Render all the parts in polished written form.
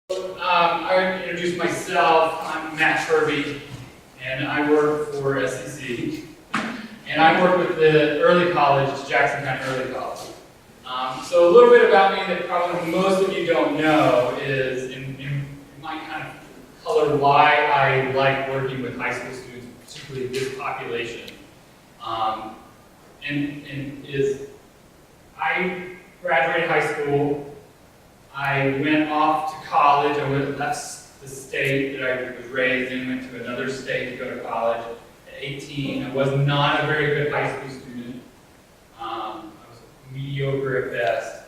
I would introduce myself. I'm Matt Kirby, and I work for SEC. And I work with the early college, Jackson County Early College. So a little bit about me that probably most of you don't know is, in my kind of color, why I like working with high school students, particularly this population. And is I graduated high school. I went off to college. I left the state that I was raised in, went to another state to go to college at 18. I was not a very good high school student. I was mediocre at best.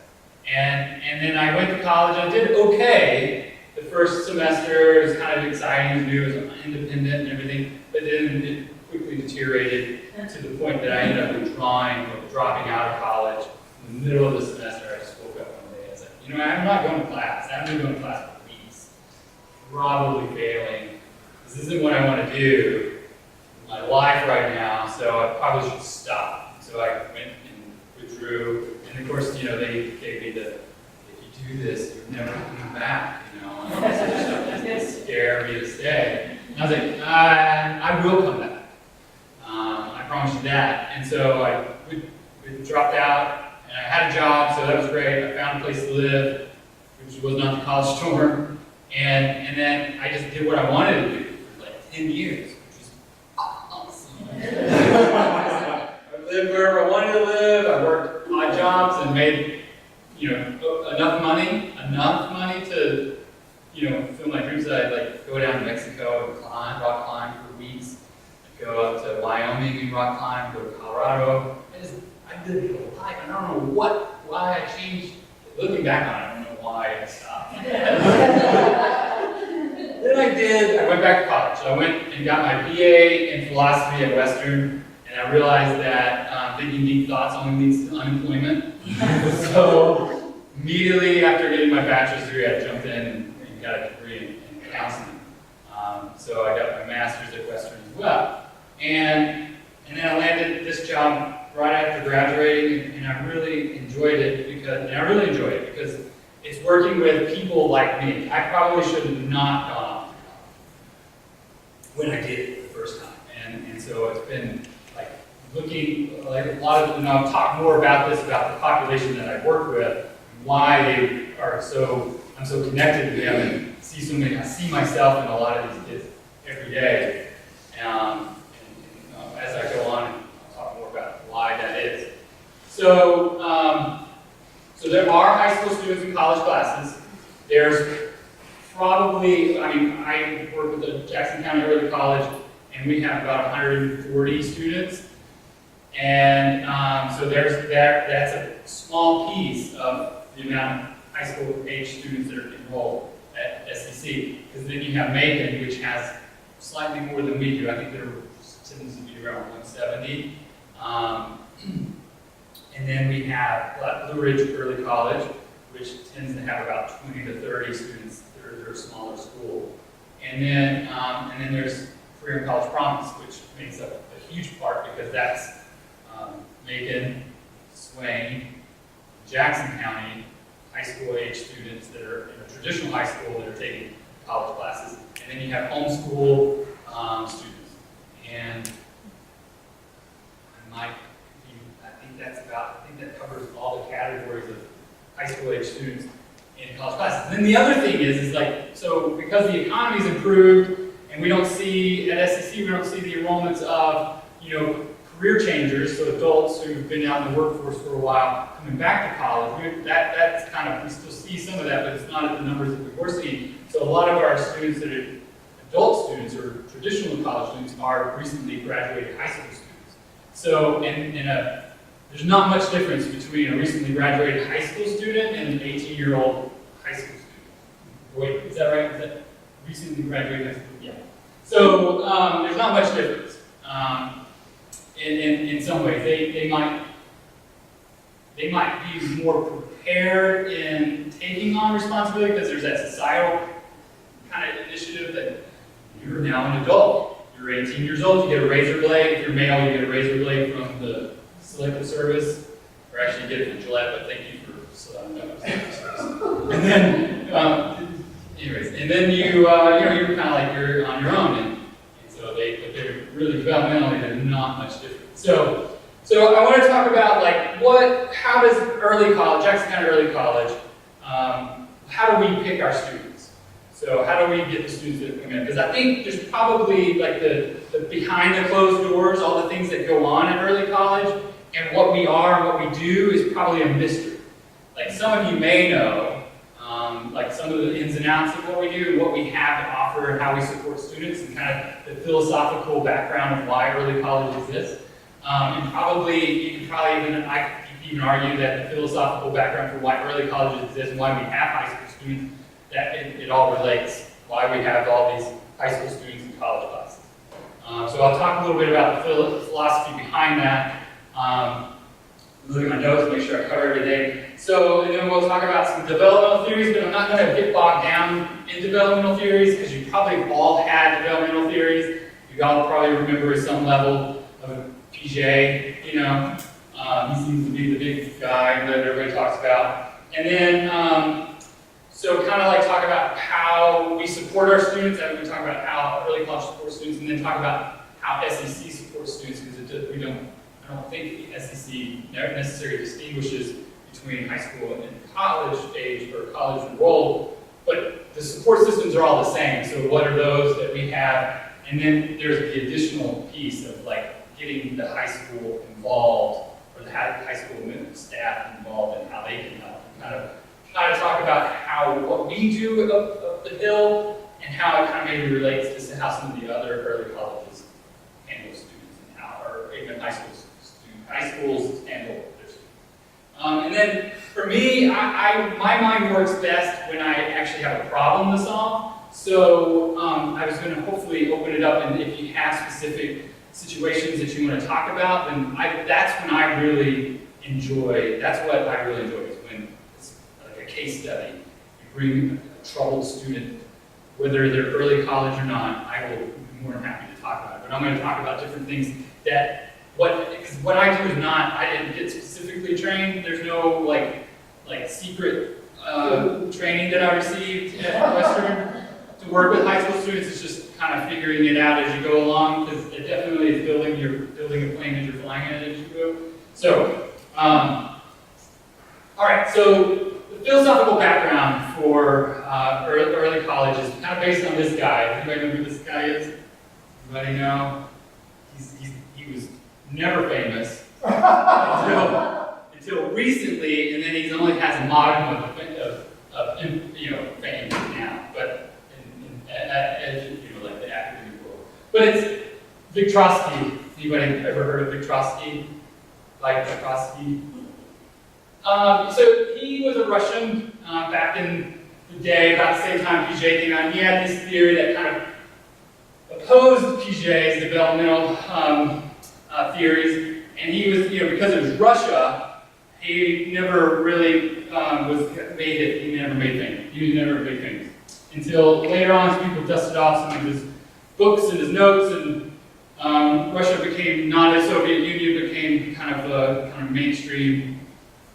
And then I went to college. I did okay the first semester. It was kind of exciting to do. It was independent and everything. But then it quickly deteriorated to the point that I ended up withdrawing or dropping out of college in the middle of the semester. I just woke up one day and said, you know, I'm not going to class. I haven't been going to class for weeks. Probably failing. This isn't what I want to do in my life right now, so I probably should stop. So I went and withdrew. And of course, you know, they gave me the, if you do this, you're never coming back, you know. And it scared me to stay. And I was like, I will come back. I promise you that. And so I dropped out. And I had a job, so that was great. I found a place to live, which was not the college dorm. And then I just did what I wanted to do for like 10 years, which was awesome. I lived wherever I wanted to live. I worked odd jobs and made, you know, enough money to, you know, fill my dreams. I'd like go down to Mexico and rock climb for weeks. I'd go up to Wyoming and rock climb, go to Colorado. I did it a life. I don't know why I changed. Looking back on it, I don't know why I stopped. Then I went back to college. So I went and got my BA in philosophy at Western, and I realized that thinking deep thoughts only leads to unemployment. So immediately after getting my bachelor's degree, I jumped in and got a degree in counseling. So I got my master's at Western as well. And then I landed this job right after graduating, and I really enjoyed it because it's working with people like me. I probably should have not gone off when I did it the first time, and so it's been like looking like a lot of, I'll talk more about this, about the population that I work with, why they are I'm so connected to them, and I see myself in a lot of these kids every day, as I go on. Why that is. So there are high school students in college classes. There's probably, I work with the Jackson County Early College, and we have about 140 students. And so that's a small piece of the amount of high school age students that are enrolled at SEC. Because then you have Macon, which has slightly more than we do. I think there tends to be around 170. And then we have Blue Ridge Early College, which tends to have about 20 to 30 students. They're a smaller school. And then there's Career and College Promise, which makes up a huge part because that's Macon, Swain, Jackson County high school age students that are in a traditional high school that are taking college classes. And then you have homeschool students. And I think that covers all the categories of high school age students in college classes. And then the other thing is like, so because the economy's improved and we don't see, at SEC, we don't see the enrollments of, you know, career changers, so adults who've been out in the workforce for a while coming back to college. That's kind of, we still see some of that, but it's not at the numbers that we were seeing. So a lot of our students that are adult students or traditional college students are recently graduated high school students. So there's not much difference between a recently graduated high school student and an 18-year-old high school student. Wait, is that right? Is that recently graduated high school? Yeah. So there's not much difference in some ways. They might be more prepared in taking on responsibility because there's that societal kind of initiative that you're now an adult. You're 18 years old, you get a razor blade. If you're male, you get a razor blade from the Selective Service, or actually you get it from Gillette, but thank you for Selective Service. And then anyways, and then you're kind of like you're on your own, and so they're really developmentally, they're not much different. So I want to talk about like how does early college, Jackson County early college, how do we pick our students? So how do we get the students that come in? Because I think there's probably like the behind the closed doors, all the things that go on in early college, and what we are and what we do is probably a mystery. Like some of you may know, like some of the ins and outs of what we do and what we have to offer and how we support students and kind of the philosophical background of why early college exists. And you could even argue that the philosophical background for why early colleges exist and why we have high school students, that it all relates, why we have all these high school students in college classes. So I'll talk a little bit about the philosophy behind that. Look at my notes, make sure I cover everything. So, and then we'll talk about some developmental theories, but I'm not going to get bogged down in developmental theories because you probably all had developmental theories. You all probably remember some level of Piaget, he seems to be the big guy that everybody talks about. And then, so kind of like talk about how we support our students, and we talk about how early college supports students, and then talk about how SEC supports students, because I don't think the SEC necessarily distinguishes between high school and college age or college enrolled, but the support systems are all the same. So what are those that we have? And then there's the additional piece of like getting the high school involved, or the high school staff involved in how they can help. Kind of try to talk about what we do up the hill and how it kind of maybe relates to how some of the other early colleges handle students and or even high schools handle their students. And then for me, my mind works best when I actually have a problem to solve. So I was going to hopefully open it up, and if you have specific situations that you want to talk about, then that's what I really enjoy, is when it's like a case study. You bring a troubled student, whether they're early college or not, I will be more than happy to talk about it. But I'm going to talk about different things because what I do is I didn't get specifically trained. There's no like secret training that I received at Western to work with high school students. It's just kind of figuring it out as you go along, because it definitely is building a plane as you're flying it as you go. So, all right. So the philosophical background for early college is kind of based on this guy. Anybody know who this guy is? Anybody know? He was never famous until recently, and then he only has a modicum of fame now. But like the academic world. But it's Vic Trotsky. Anybody ever heard of Vic Trotsky? Like Trotsky? So he was a Russian back in the day, about the same time Piaget came out. He had this theory that kind of opposed Piaget's developmental theories, and he was, because it was Russia, he never really he never made famous. He was never made famous. Until later on, as people dusted off some of his books and his notes, and Russia became not the Soviet Union, became kind of mainstream,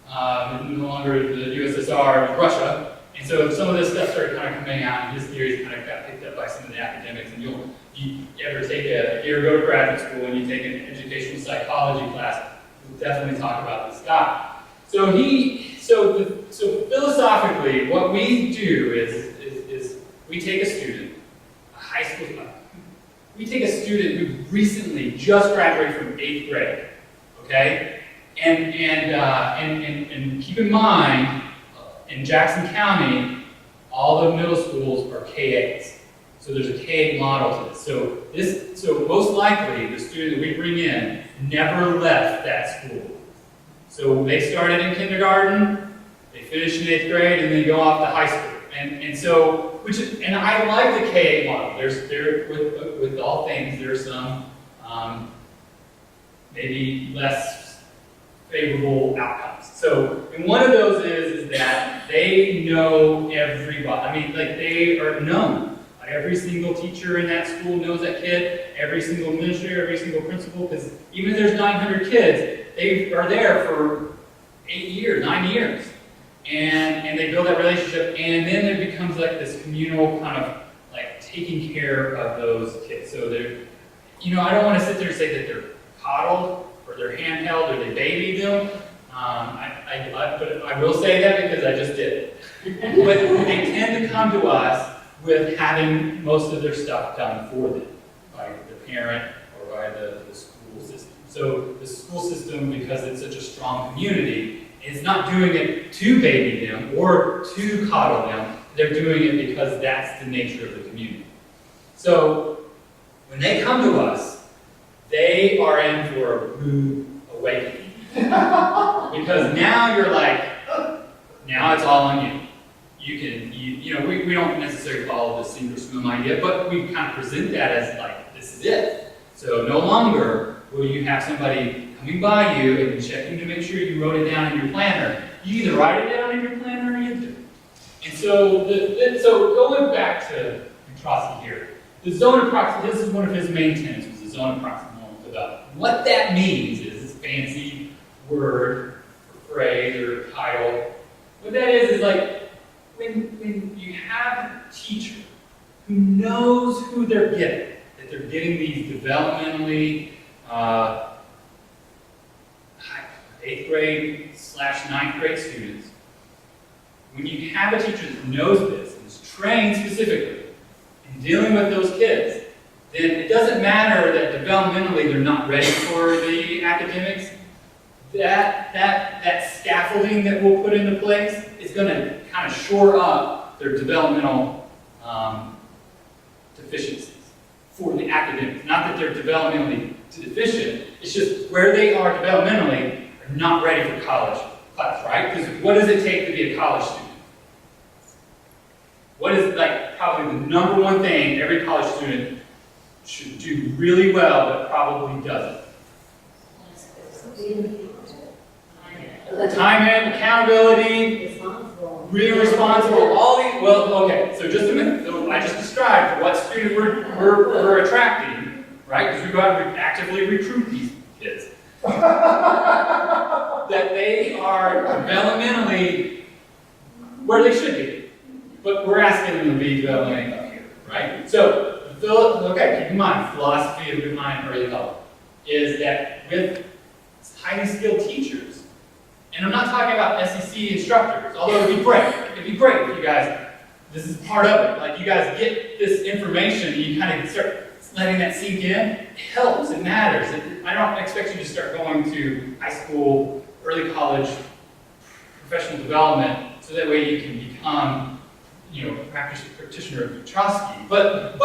no longer the USSR, but Russia. And so some of this stuff started kind of coming out, and his theories kind of got picked up by some of the academics. And you ever go to graduate school and you take an educational psychology class, we'll definitely talk about this guy. So philosophically, what we do is we take a student, a high school student. We take a student who recently just graduated from 8th grade, okay? And keep in mind, in Jackson County, all the middle schools are K-8s. So there's a K model to this. So most likely, the student that we bring in never left that school. So they started in kindergarten, they finished in 8th grade, and then go off to high school. And I like the K-8 model. With all things, there's some maybe less favorable outcomes. So, and one of those is that they know everybody. I mean, like they are known. Every single teacher in that school knows that kid. Every single administrator, every single principal, because even if there's 900 kids, they are there for 8 years, 9 years. and they build that relationship, and then it becomes like this communal kind of like taking care of those kids. So they're, I don't want to sit there and say that they're coddled or they're handheld or they baby them. But I will say that because I just did it. But they tend to come to us with having most of their stuff done for them by the parent or by the school system. So the school system, because it's such a strong community, is not doing it to baby them or to coddle them. They're doing it because that's the nature of the community. So when they come to us, they are in for a rude awakening. Because now you're like, now it's all on you. You can, we don't necessarily follow the sink or swim idea, but we kind of present that as like, this is it. So no longer will you have somebody coming by you and checking to make sure you wrote it down in your planner. You either write it down in your planner or you do. And so, so going back to Petrosky here, the zone of proximity, this is one of his main tenets, was the zone of proximal development. What that means is this fancy word or phrase or title. What that is like, when you have a teacher who knows who they're getting, that they're getting these developmentally 8th grade / 9th grade students, when you have a teacher that knows this and is trained specifically in dealing with those kids, then it doesn't matter that developmentally they're not ready for the academics. That scaffolding that we'll put into place is going to kind of shore up their developmental deficiencies for the academics. Not that they're developmentally deficient, it's just where they are developmentally are not ready for college class, right? Because what does it take to be a college student? What is like probably the number one thing every college student should do really well but probably doesn't? Time and accountability, really responsible, all these, well, okay, so just a minute. So I just described what student we're attracting, right? Because we go out and actively recruit these kids. That they are developmentally where they should be. But we're asking them to be developmentally up here, right? So, okay, keep in mind, philosophy behind early college is that with highly skilled teachers, and I'm not talking about SEC instructors, although it'd be great. It'd be great if you guys, this is part of it. Like you guys get this information and you kind of start letting that sink in. It helps, it matters. I don't expect you to start going to high school, early college, professional development, so that way you can become, practitioner of Petrosky. But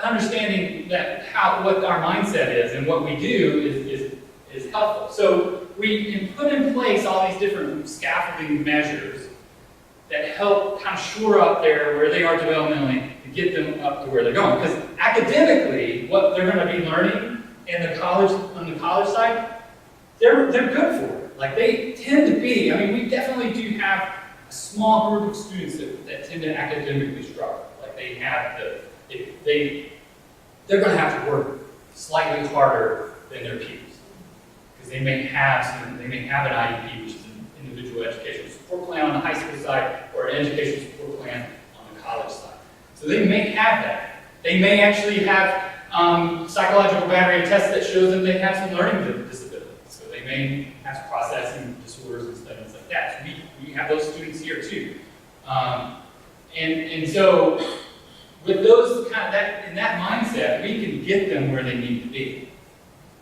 understanding that what our mindset is and what we do is helpful. So we can put in place all these different scaffolding measures that help kind of shore up where they are developmentally to get them up to where they're going. Because academically, what they're going to be learning on the college side, they're good for it. Like they tend to be. I mean, we definitely do have a small group of students that tend to academically struggle. Like they're going to have to work slightly harder than their peers. They may have an IEP, which is an individual educational support plan on the high school side, or an educational support plan on the college side. So they may have that. They may actually have psychological battery of tests that shows them they have some learning disabilities. So they may have some processing disorders and things like that. So we have those students here too. And so with those in that mindset, we can get them where they need to be.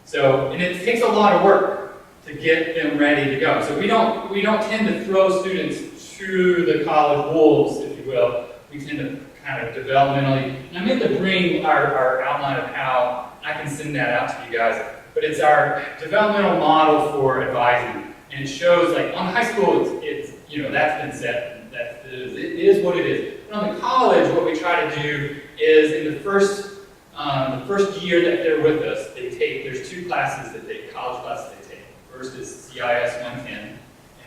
So, and it takes a lot of work to get them ready to go. So we don't tend to throw students through the college wolves, if you will. We tend to kind of developmentally, and I meant to bring our outline of how, I can send that out to you guys, but it's our developmental model for advising. And it shows, like, on high school, it's that's been set, it is what it is. But on the college, what we try to do is in the first year that they're with us, there's two classes college classes they take. First is CIS 110, and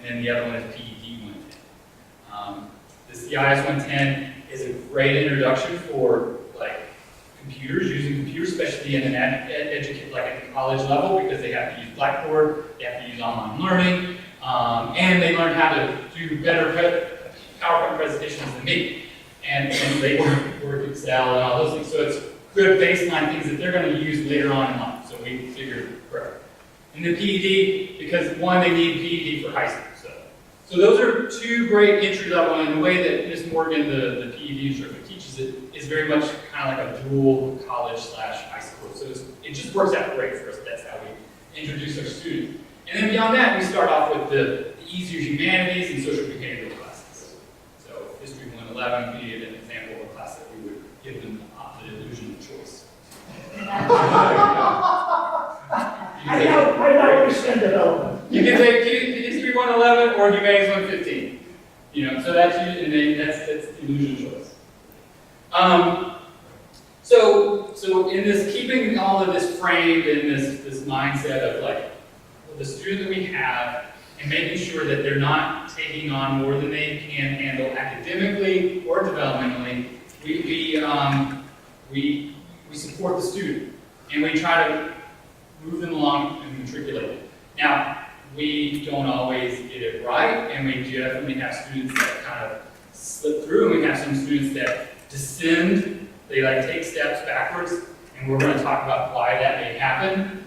then the other one is PED 110. The CIS 110 is a great introduction for computers, using computers, especially in at the college level, because they have to use Blackboard, they have to use online learning. And they learn how to do better PowerPoint presentations than me. And they work Excel and all those things. So it's good baseline things that they're going to use later on in life. So we figured, perfect. And the PED, because one, they need PED for high school. So those are two great entry level, and the way that Ms. Morgan, the PED instructor, teaches it is very much kind of like a dual college / high school. So it just works out great for us. That's how we introduce our students. And then beyond that, we start off with the easier humanities and social behavioral classes. So History 111 would be an example of a class that we would give them the illusion of choice. I know understand development. You can take History 111 or Humanities 115. So that's the illusion of choice. So in this, keeping all of this framed in this mindset of like the student that we have, and making sure that they're not taking on more than they can handle academically or developmentally, we support the student, and we try to move them along and matriculate them. Now, we don't always get it right, and we definitely have students that kind of slip through, and we have some students that descend, they take steps backwards, and we're going to talk about why that may happen.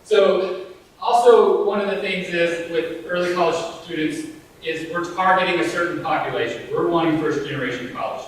So, also, one of the things is with early college students is we're targeting a certain population. We're wanting first generation college.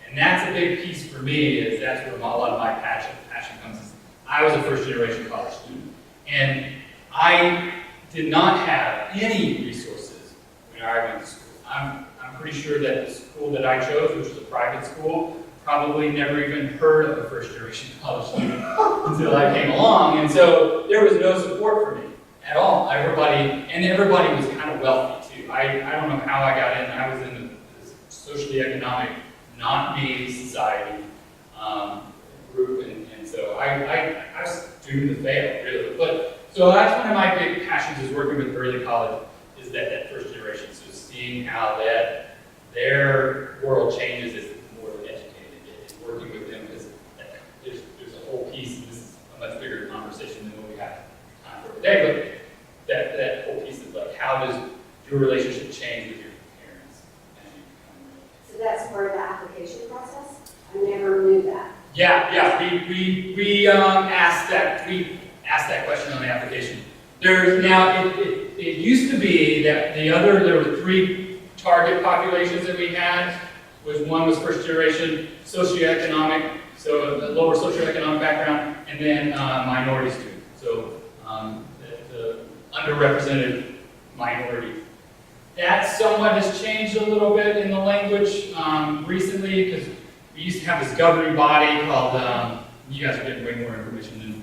And that's a big piece for me, is that's where a lot of my passion comes in. I was a first generation college student, and I did not have any resources when I went to school. I'm pretty sure that the school that I chose, which was a private school, probably never even heard of a first generation college student until I came along, and so there was no support for me at all. Everybody was kind of wealthy too. I don't know how I got in. I was in the socially economic, not me society group, and so I was doomed to fail, really. But so that's one of my big passions is working with early college, is that first generation. So seeing how that their world changes is more educated, is working with them, because there's a whole piece, and this is a much bigger conversation than what we have time for today, but that whole piece is like, how does your relationship change with your parents as you become real? So that's part of the application process? I never knew that. Yeah, we asked that question on the application. It used to be that there were 3 target populations that we had. One was first generation socioeconomic, so the lower socioeconomic background, and then minority students, so the underrepresented minority. That somewhat has changed a little bit in the language recently, because we used to have this governing body called, you guys are getting way more information than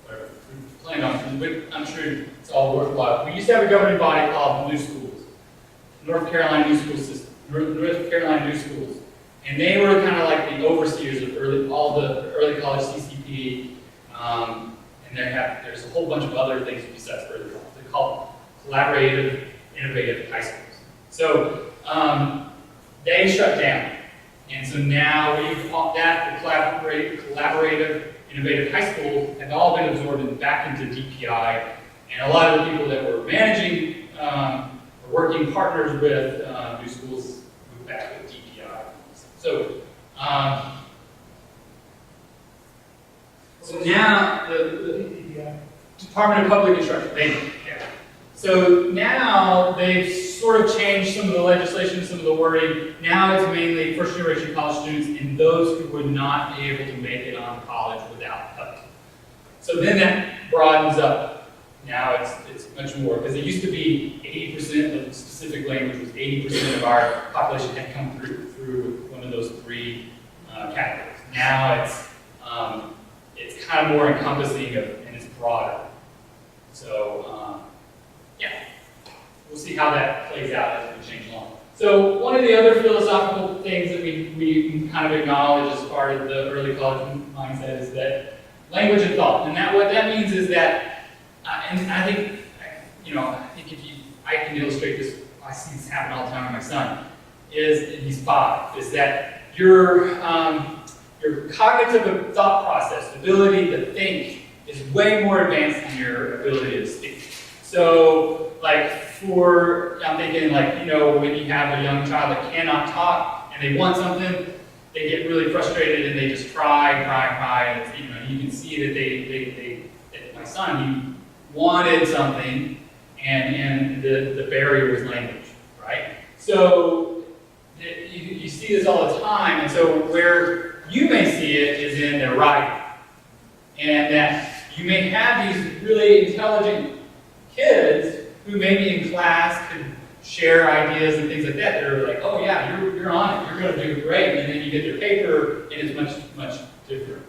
whatever we planned on, but I'm sure it's all worthwhile. We used to have a governing body called New Schools, North Carolina New School System, North Carolina New Schools. And they were kind of like the overseers of all the early college CCP, and there's a whole bunch of other things besides early college. They're called collaborative, innovative high schools. So they shut down. And so now the collaborative, innovative high school have all been absorbed back into DPI, and a lot of the people that were managing or working partners with New Schools moved back with DPI. So now the Department of Public Instruction, so now they've sort of changed some of the legislation, some of the wording. Now it's mainly first generation college students and those who would not be able to make it on college without help. So then that broadens up. Now it's much more, because it used to be 80% of the specific language was 80% of our population had come through one of those 3 categories. Now it's kind of more encompassing and it's broader. So we'll see how that plays out as we change along. So one of the other philosophical things that we kind of acknowledge as part of the early college mindset is that language and thought. And what that means is that, and I think I can illustrate this, I see this happen all the time with my son, he's 5, is that your cognitive thought process, the ability to think, is way more advanced than your ability to speak. So, like, I'm thinking, like, you know, when you have a young child that cannot talk and they want something, they get really frustrated and they just cry, and it's, you know, you can see that my son, he wanted something, and the barrier was language, right? So you see this all the time, and so where you may see it is in their writing, and that you may have these really intelligent kids who maybe in class could share ideas and things like that. They're like, oh yeah, you're on it, you're going to do great, and then you get their paper, and it's much different.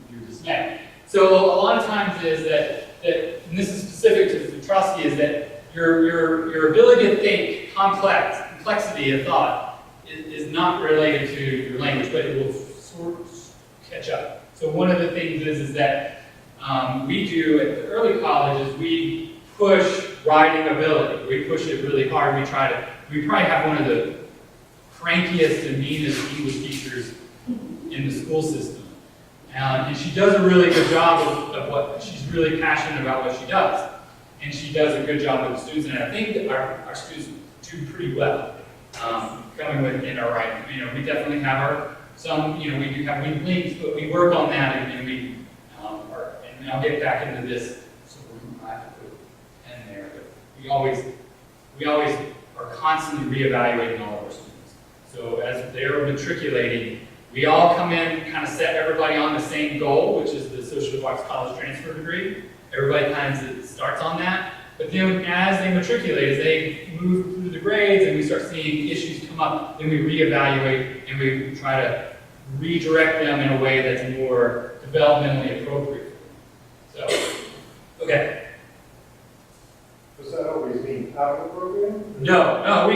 You're dismayed. So a lot of times is that and this is specific to Trotsky, is that your ability to think complexity of thought is not related to your language, but it will sort of catch up. So one of the things is that we do at the early colleges, we push writing ability. We push it really hard. We probably have one of the crankiest and meanest English teachers in the school system. And she does a really good job of what, she's really passionate about what she does. And she does a good job with the students, and I think that our students do pretty well coming in our writing. You know, we definitely have we do have weak links, but we work on that, and we and I'll get back into this, so I have to put it in there, but we always are constantly reevaluating all of our students. So as they're matriculating, we all come in, kind of set everybody on the same goal, which is the social work college transfer degree. Everybody kind of starts on that. But then as they matriculate, as they move through the grades and we start seeing issues come up, then we reevaluate and we try to redirect them in a way that's more developmentally appropriate. So, okay. Does that always mean out of the program? No,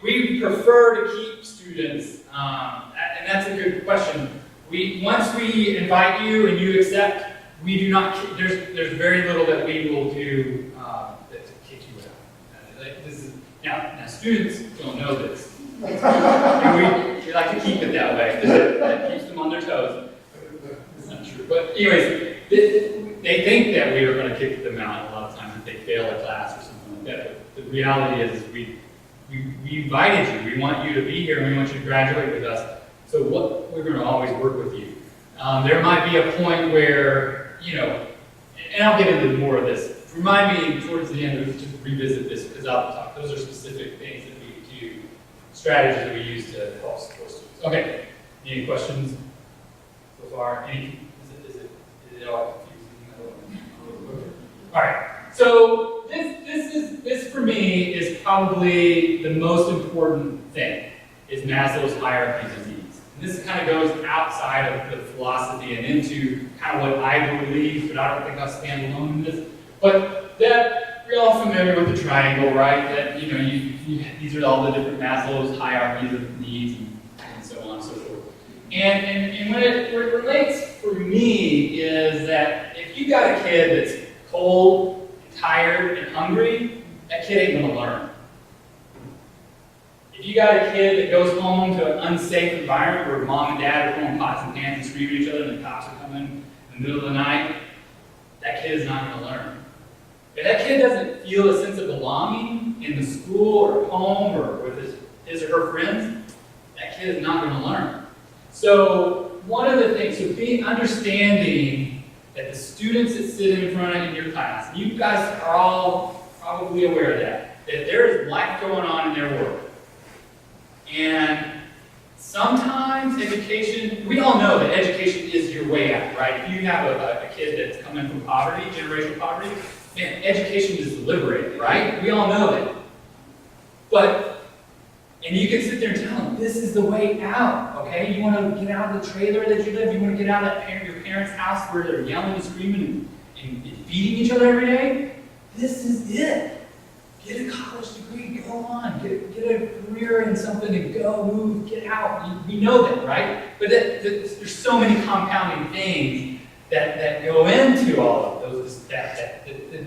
we prefer to keep students, and that's a good question. Once we invite you and you accept, we do not. There's very little that we will do to kick you out. Now students don't know this, and we like to keep it that way. That keeps them on their toes. It's not true, but anyways, they think that we are going to kick them out a lot of times if they fail a class or something like that. But the reality is we invited you. We want you to be here, and we want you to graduate with us. So we're going to always work with you. There might be a point where, you know, and I'll get into more of this. Remind me towards the end to revisit this, because I'll talk. Those are specific things that we do, strategies that we use to help support students. Okay. Any questions so far? Is it all confusing? All right. So this for me is probably the most important thing, is Maslow's hierarchy of needs. And this kind of goes outside of the philosophy and into kind of what I believe, but I don't think I'll stand alone in this. But that we're all familiar with the triangle, right? That these are all the different Maslow's hierarchies of needs and so on and so forth. And when it relates for me is that if you got a kid that's cold, tired, and hungry, that kid ain't gonna learn. If you got a kid that goes home to an unsafe environment where mom and dad are throwing pots and pans and screaming at each other and the cops are coming in the middle of the night, that kid is not gonna learn. If that kid doesn't feel a sense of belonging in the school or at home or with his or her friends, that kid is not gonna learn. So one of the things, so being understanding that the students that sit in front of your class, and you guys are all probably aware of that there is life going on in their world. And sometimes education, we all know that education is your way out, right? If you have a kid that's coming from poverty, generational poverty, man, education is liberating, right? We all know that. And you can sit there and tell them, this is the way out, okay? You want to get out of the trailer that you live, you want to get out of your parents' house where they're yelling and screaming and beating each other every day? This is it. Get a college degree, go on. Get a career in something and go, move, get out. We know that, right? But there's so many compounding things that go into all of those, that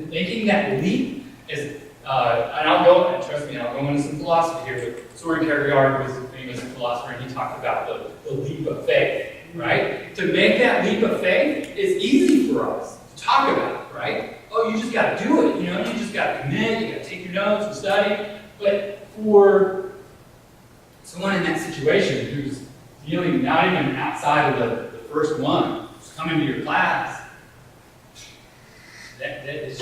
making that leap is, and I'll go, and trust me, I'll go into some philosophy here, but Soren Kierkegaard was a famous philosopher, and he talked about the leap of faith, right? To make that leap of faith is easy for us to talk about, right? Oh oh, you just got to do it, you know, you just got to commit, you got to take your notes and study. But for someone in that situation who's dealing not even outside of the first one, who's coming to your class, that is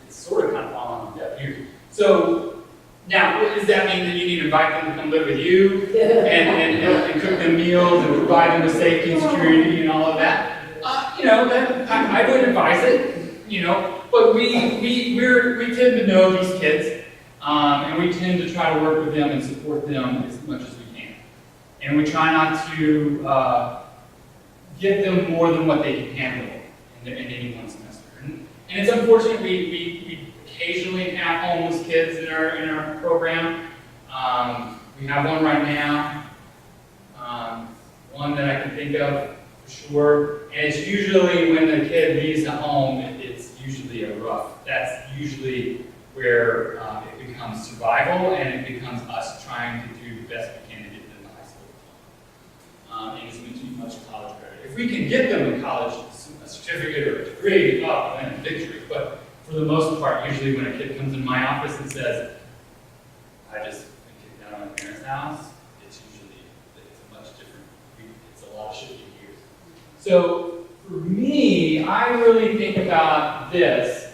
it's sort of kind of falling on deaf ears. So now, does that mean that you need to invite them to come live with you and cook them meals and provide them with safety and security and all of that? You know, I would advise it, you know, but we tend to know these kids, and we tend to try to work with them and support them as much as we can. And we try not to give them more than what they can handle in any one semester. And it's unfortunate we occasionally have homeless kids in our program. We have one right now, one that I can think of for sure. And it's usually when the kid leaves the home, it's usually a rough. That's usually where it becomes survival, and it becomes us trying to do the best we can to get them to high school. And it's going to be much college credit. If we can get them to college, a certificate or a degree, oh, then victory. But for the most part, usually when a kid comes in my office and says, I just been kicked out of my parents' house, it's a much different, it's a lot of shifting gears. So for me, I really think about this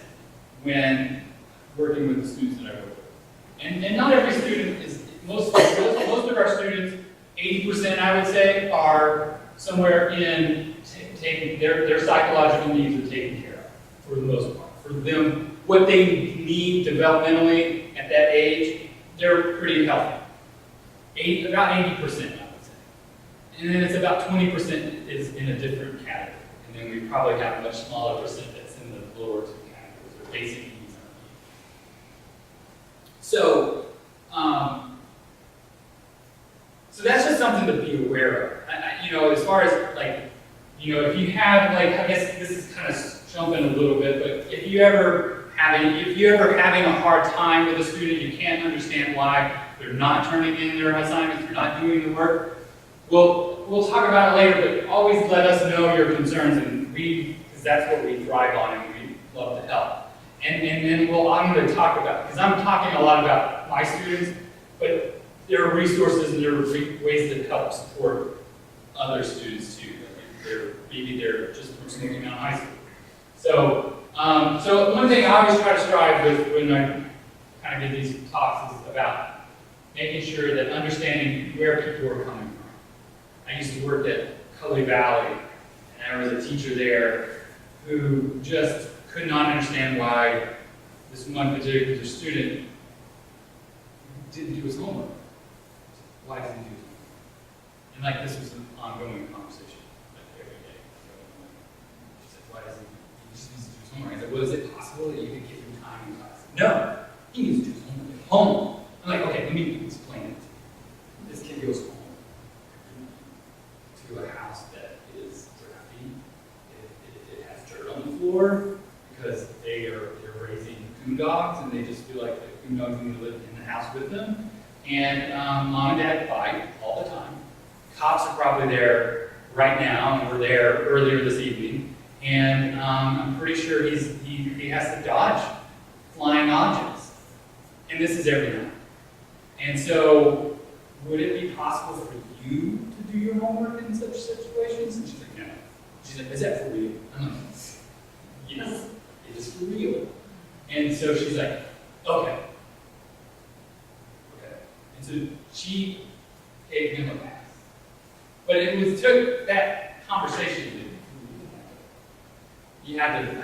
when working with the students that I work with. And not every student is, most of our students, 80% I would say, are somewhere in taking, their psychological needs are taken care of, for the most part. For them, what they need developmentally at that age, they're pretty healthy. About 80%, I would say. And then it's about 20% is in a different category. And then we probably have a much smaller percent that's in the lower two categories, or basic needs. So, so that's just something to be aware of. You know, as far as like, you know, if you have like, I guess this is kind of jumping a little bit, but if you're ever having a hard time with a student, you can't understand why they're not turning in their assignments, they're not doing the work, we'll talk about it later, but always let us know your concerns, and because that's what we thrive on, and we love to help. And then I'm going to talk about, because I'm talking a lot about my students, but there are resources and there are ways that help support other students too. Maybe they're just from smoking out of high school. So one thing I always try to strive with when I kind of give these talks is about making sure that understanding where people are coming from. I used to work at Cully Valley, and I was a teacher there who just could not understand why this one particular student didn't do his homework. Why didn't he do his homework? And like this was an ongoing conversation, like every day. She said, why doesn't he just needs to do his homework? I said, well, is it possible that you could give him time in class? No, he needs to do his homework at home. I'm like, okay, let me explain it. This kid goes home to a house that is drafty. It has dirt on the floor because they're raising coon dogs, and they just feel like the coon dogs need to live in the house with them. And mom and dad fight all the time. Cops are probably there right now, and were there earlier this evening. And I'm pretty sure he has to dodge flying objects. And this is every night. And so, would it be possible for you to do your homework in such situations? And she's like, no. She's like, is that for real? I'm like, yes, it is for real. And so she's like, okay. And so she gave him a pass. But it took that conversation I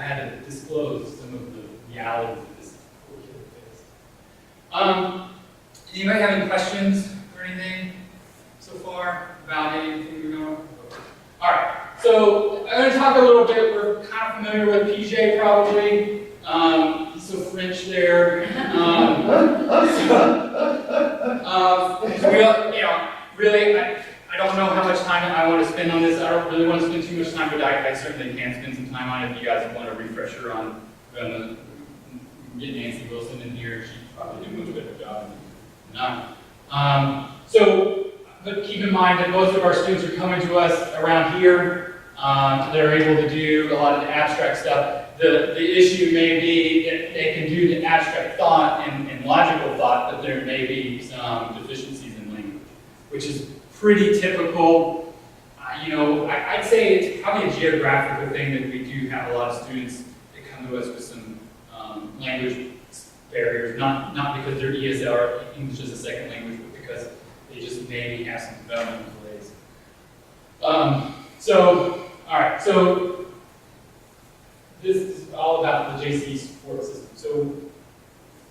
had to disclose some of the realities of this poor kid faced. Anybody have any questions or anything so far about anything we're going? All right. So I'm going to talk a little bit. We're kind of familiar with PJ probably. He's so French there. Really, I don't know how much time I want to spend on this. I don't really want to spend too much time, but I certainly can spend some time on it if you guys want a refresher on get Nancy Wilson in here. She probably do a much better job than I. But keep in mind that most of our students are coming to us around here. They're able to do a lot of the abstract stuff. the issue may be that they can do the abstract thought and logical thought, but there may be some deficiencies in language, which is pretty typical. I'd say it's probably a geographical thing that we do have a lot of students that come to us with some language barriers, not because they're ESL or English as a second language, but because they just maybe have some developmental delays. All right, so this is all about the JC support system. So,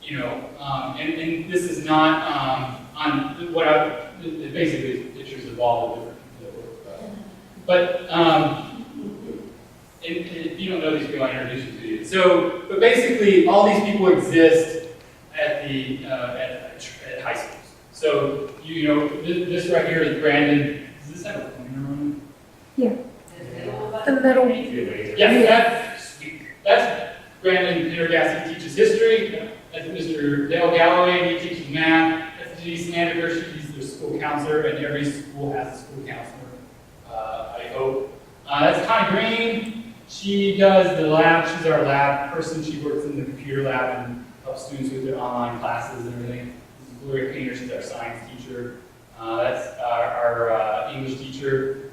and this is not on what basically pictures of all the different that work. But and if you don't know these people, I introduce you to you. So, but basically, all these people exist at the at high schools. So this right here is Brandon. Does this have a pointer on it? The middle. Yes, that's Brandon Pendergast. He teaches history. That's Mr. Dale Galloway. He teaches math. That's Denise Sandiger. She's the school counselor, and every school has a school counselor. I hope. That's Connie Green. She does the lab. She's our lab person. She works in the computer lab and helps students with their online classes and everything. This is Gloria Painter. She's our science teacher. That's our English teacher.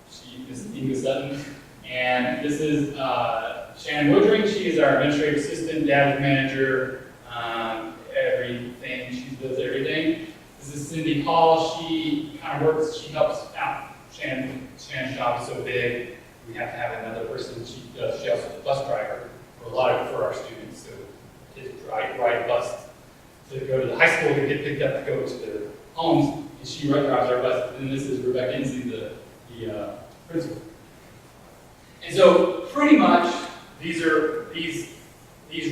She is Inga Sutton. And this is Shannon Woodring. She is our administrative assistant, data manager, everything. She does everything. This is Cindy Hall. She kind of works, she helps out. Shannon's job is so big, we have to have another person. She also is a bus driver for our students. So kids ride a bus to go to the high school to get picked up to go to their homes, and she drives our bus. And this is Rebecca Inslee, the principal. And so pretty much these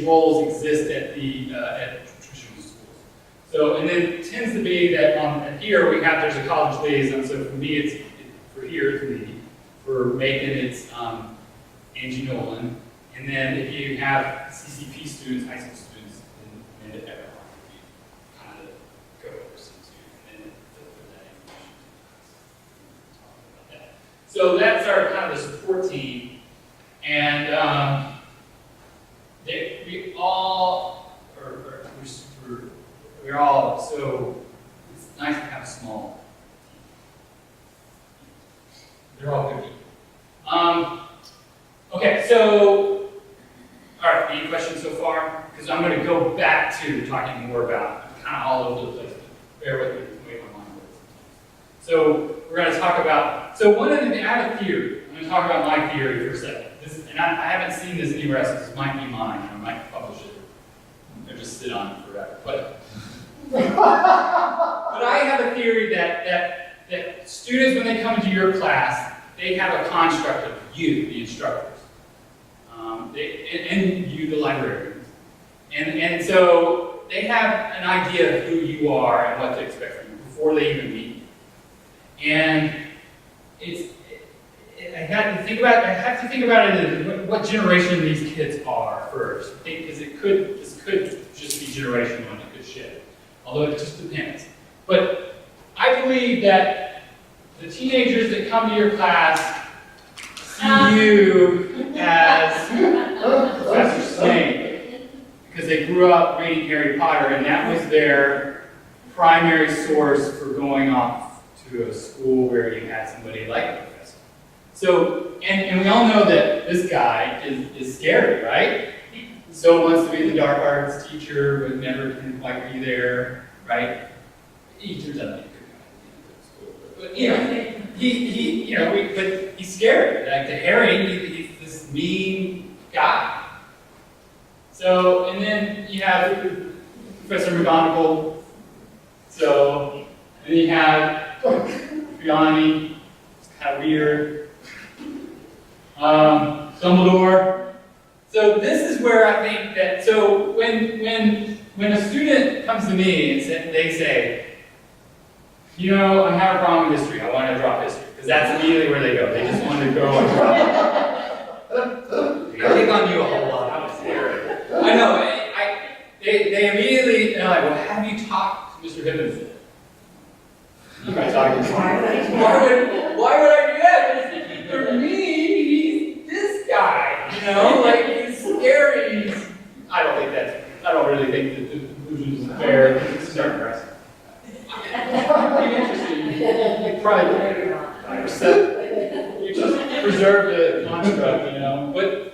roles exist at the traditional schools. So, and then it tends to be that here there's a college liaison. So for me, for here it's me. For Macon, it's Angie Nolan. And then if you have CCP students, high school students, then everyone would be kind of the go-person too, and then for that information. Talk about that. So that's our kind of the support team, and we're all so it's nice to have a small team. They're all good people. Okay, so all right, any questions so far? Because I'm going to go back to talking more about kind of all over the place. Bear with me, wait my mind works. So we're going to talk about, I have a theory. I'm going to talk about my theory for a second. And I haven't seen this anywhere else, this might be mine. I might publish it or just sit on it forever. But I have a theory that students, when they come into your class, they have a construct of you, the instructors, and you, the librarians. And so they have an idea of who you are and what to expect from you before they even meet you. And I have to think about it as what generation these kids are first. Because this could just be generational and it could shift. Although it just depends. But I believe that the teenagers that come to your class see you as Professor Snape because they grew up reading Harry Potter, and that was their primary source for going off to a school where you had somebody like a professor. So, and we all know that this guy is scary, right? So wants to be the dark arts teacher, but never can quite be there, right? He turns out to be a good guy at the end of school. But but he's scary. Like to Harry, he's this mean guy. So, and then you have Professor McGonagall. So, and then you have Gianni, it's kind of weird. Dumbledore. So this is where I think that, so when a student comes to me and they say, I have a problem with history, I want to drop history, because that's immediately where they go. They just want to go and drop it. I pick on you a whole lot. I'm scared. I know. They immediately, they're like, well, have you talked to Mr. Hibbenson? You might talk to him. Why would I do that? For me, he's this guy, like he's don't really think that the conclusion is fair. It's start aggressive. Pretty interesting. You probably you just preserve the construct, you know. But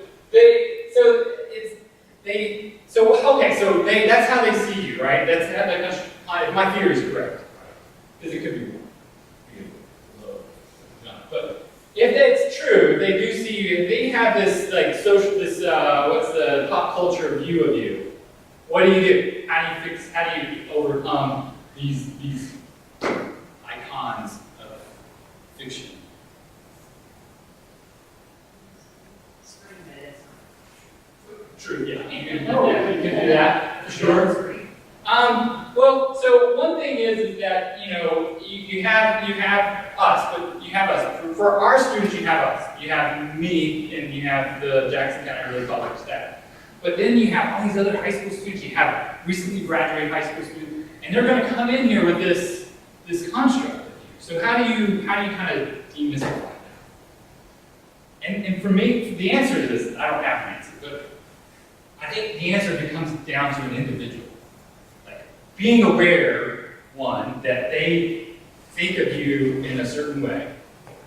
that's how they see you, right? That's if my theory is correct, because it could be wrong. But if that's true, they do see you. They have this like social, what's the pop culture view of you? What do you do? How do you overcome these icons of fiction? True, yeah. You can do that, for sure. Well, so one thing is that, you know, you have us, but you have us. For our students, you have us. You have me, and you have the Jackson County Early College staff. But then you have all these other high school students. You have recently graduated high school students, and they're going to come in here with this construct of you. So how do you kind of demystify that? And for me, the answer to this, I don't have an answer, but I think the answer comes down to an individual. Like being aware, one, that they think of you in a certain way,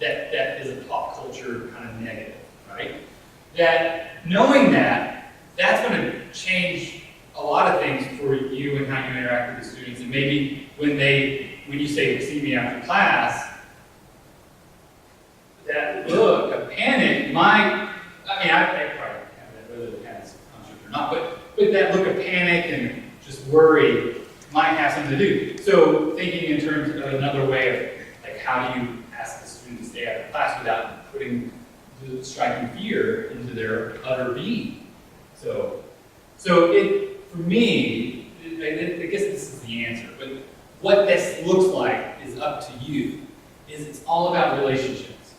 that is a pop culture kind of negative, right? That knowing that's going to change a lot of things for you and how you interact with the students. And maybe when you say, see me after class, that look of panic I probably have that, whether it has construct or not, but that look of panic and just worry might have something to do. So thinking in terms of another way of, like, how do you ask the student to stay after class without striking fear into their utter being? So for me, I guess this is the answer, but what this looks like is up to you. It's all about relationships.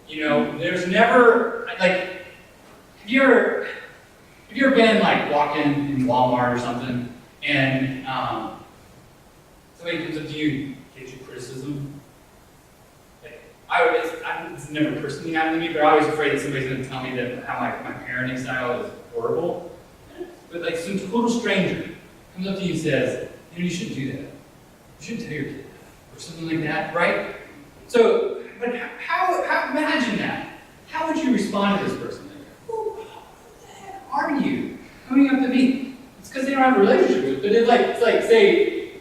You know, there's never, like, have you ever been, like, walking in Walmart or something, and somebody comes up to you and gives you criticism? Like, it's never personally happened to me, but I'm always afraid that somebody's going to tell me that how my parenting style is horrible. But, like, some total stranger comes up to you and says, you shouldn't do that. You shouldn't tell your kid that, or something like that, right? So, but how imagine that. How would you respond to this person? Like, who the heck are you coming up to me? It's because they don't have a relationship with it. But it's like, say,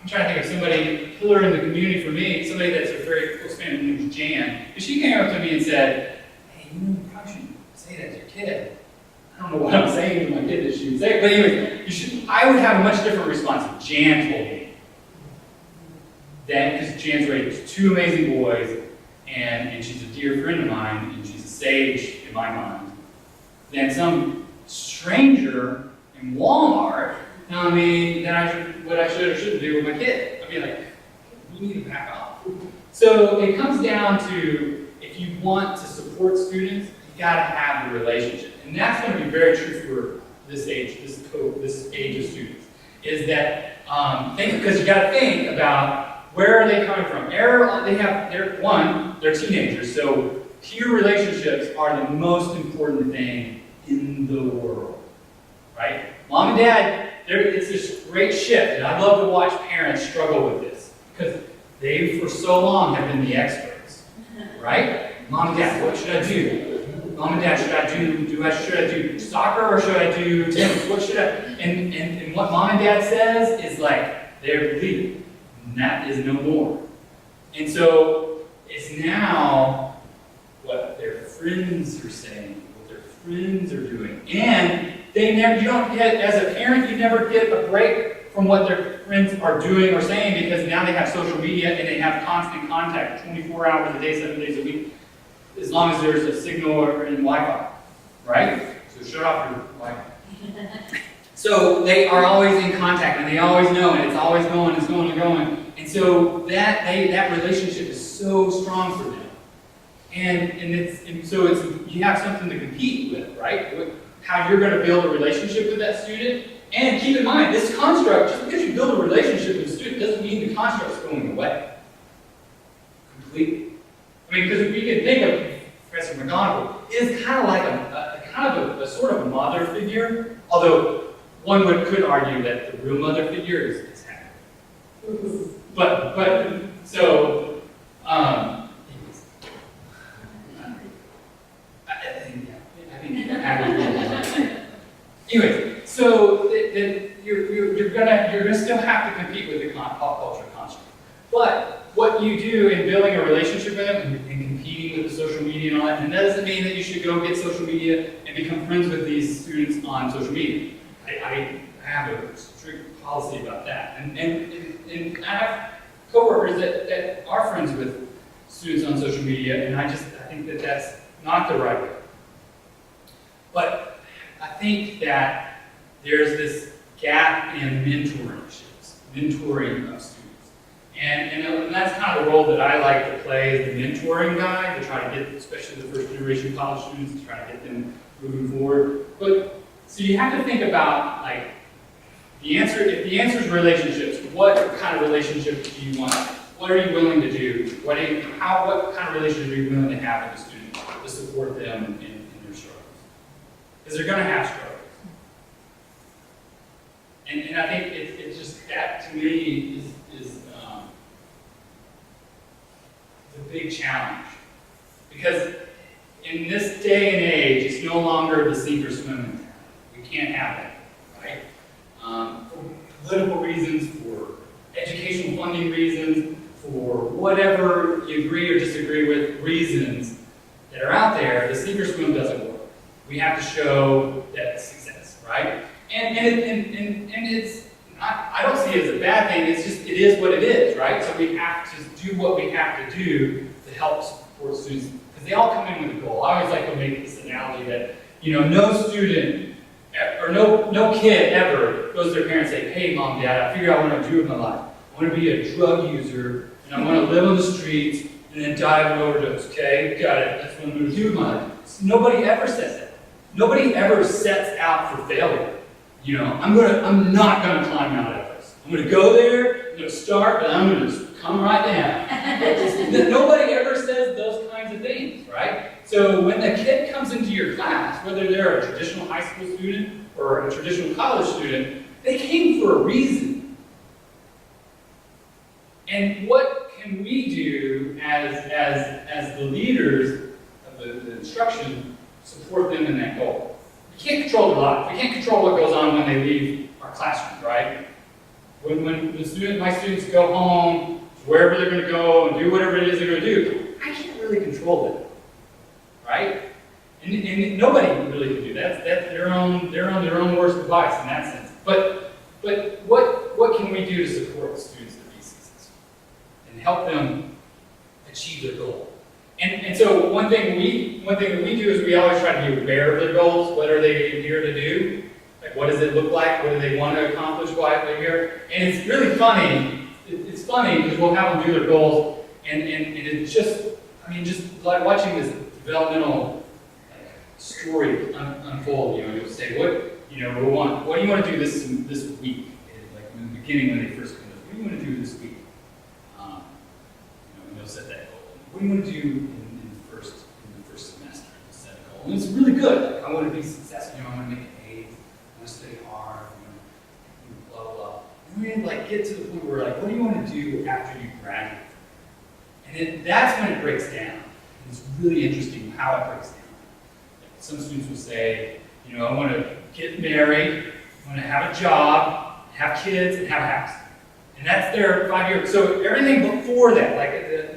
I'm trying to think of somebody, pillar in the community for me, somebody that's a very close fan of named Jan. If she came up to me and said, hey, you probably shouldn't say that to your kid. I don't know what I'm saying to my kid that she would say, but anyway, I would have a much different response if Jan told me. Then, because Jan's raised two amazing boys, and she's a dear friend of mine, and she's a sage in my mind, than some stranger in Walmart telling me that what I should or shouldn't do with my kid. I'd be like, you need to back off. So it comes down to, if you want to support students, you got to have the relationship. And that's going to be very true for this age, this age of students, is that, because you got to think about, where are they coming from? They're teenagers, so peer relationships are the most important thing in the world, right? Mom and dad, it's this great shift, and I love to watch parents struggle with this, because they, for so long, have been the experts, right? Mom and dad, what should I do? Mom and dad, should I do soccer or should I do tennis? What should I? And what mom and dad says is like, they're legal. And that is no more. And so it's now what their friends are saying, what their friends are doing. And you don't get, as a parent, you never get a break from what their friends are doing or saying, because now they have social media and they have constant contact 24 hours a day, 7 days a week, as long as there's a signal or in Wi-Fi, right? So shut off your Wi-Fi. So they are always in contact, and they always know, and it's always going, it's going and going. And so that relationship is so strong for them. And so you have something to compete with, right? How you're going to build a relationship with that student. And keep in mind, this construct, just because you build a relationship with a student doesn't mean the construct's going away completely. I mean, because if we can think of Professor McGonagall, is kind of like a sort of a mother figure, although one could argue that the real mother figure is happy. But so, I think happy. Anyway, so you're gonna still have to compete with the pop culture construct. But what you do in building a relationship with them and competing with the social media and all that, and that doesn't mean that you should go get social media and become friends with these students on social media. I have a strict policy about that. And I have coworkers that are friends with students on social media, and I think that that's not the right way. But I think that there's this gap in mentoring of students. And that's kind of the role that I like to play as the mentoring guy, to try to get, especially the first generation college students, to try to get them moving forward. But, so you have to think about, like, if the answer is relationships, what kind of relationship do you want? What are you willing to do? What kind of relationship are you willing to have with the student to support them in their struggles? Because they're going to have struggles. And I think it's just, that to me is a big challenge. Because in this day and age, it's no longer the sink or swim mentality. We can't have that, right? For political reasons, for educational funding reasons, for whatever you agree or disagree with reasons that are out there, the sink or swim doesn't work. We have to show that it's success, right? And it's not, I don't see it as a bad thing, it's just, it is what it is, right? So we have to do what we have to do to help support students, because they all come in with a goal. I always like to make this analogy that, no student, or no kid ever goes to their parents and say, hey, mom, dad, I figured out what I want to do with my life. I want to be a drug user, and I want to live on the streets, and then die of an overdose, okay? Got it, that's what I'm going to do with my life. So nobody ever says that. Nobody ever sets out for failure. I'm not going to climb Mount Everest. I'm going to go there, I'm going to start, but I'm going to just come right down. Nobody ever says those kinds of things, right? So when the kid comes into your class, whether they're a traditional high school student or a traditional college student, they came for a reason. And what can we do as the leaders of the instruction support them in that goal? We can't control their life. We can't control what goes on when they leave our classrooms, right? When my students go home, to wherever they're going to go and do whatever it is they're going to do, I can't really control them, right? And nobody really can do that. They're on their own worst device in that sense. But what can we do to support students to be successful and help them achieve their goal? And so one thing that we do is we always try to be aware of their goals. What are they here to do? Like, what does it look like? What do they want to accomplish while they're here? And it's really funny. It's funny because we'll have them do their goals, and it's just like watching this developmental story unfold. You'll say, what do you want to do this week? Like in the beginning when they first come in, what do you want to do this week? And they'll set that goal. What do you want to do in the first semester? Set a goal, and it's really good. Like, I want to be successful. I want to make A's. I want to study hard. I want to blah blah blah. And we get to the point where what do you want to do after you graduate? And that's when it breaks down. And it's really interesting how it breaks down. Like, some students will say, I want to get married. I want to have a job, have kids, and have a house. And that's their 5 years. So everything before that,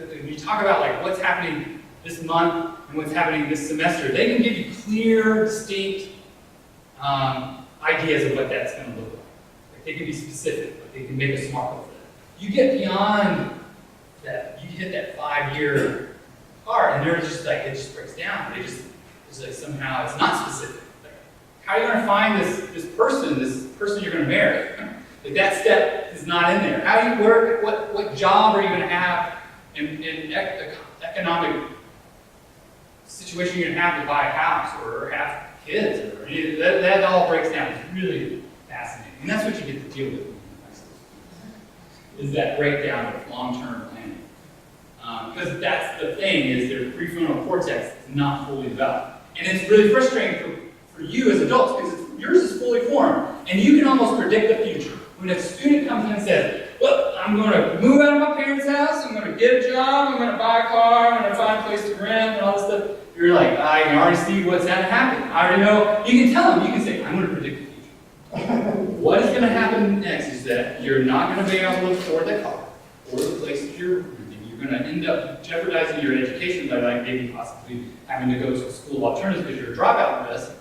when you talk about what's happening this month and what's happening this semester, they can give you clear, distinct ideas of what that's going to look like. They can be specific. They can make a smart goal for that. You get beyond that, you hit that 5-year part, and they're just it just breaks down. It's somehow it's not specific. How are you going to find this person you're going to marry? That step is not in there. How do you work? What job are you going to have in economic situation you're going to have to buy a house or have kids? Or that all breaks down. It's really fascinating. And that's what you get to deal with in high school, is that breakdown of long-term planning. Because that's the thing, is their prefrontal cortex is not fully developed. And it's really frustrating for you as adults, because yours is fully formed. And you can almost predict the future. When a student comes in and says, look, I'm going to move out of my parents' house, I'm going to get a job, I'm going to buy a car, I'm going to find a place to rent, and all this stuff, you're like, I can already see what's going to happen. I already know. You can tell them, you can say, I'm going to predict the future. What is going to happen next is that you're not going to be able to afford that car or the place that you're renting. You're going to end up jeopardizing your education by like maybe possibly having to go to a school of alternatives because you're a dropout risk.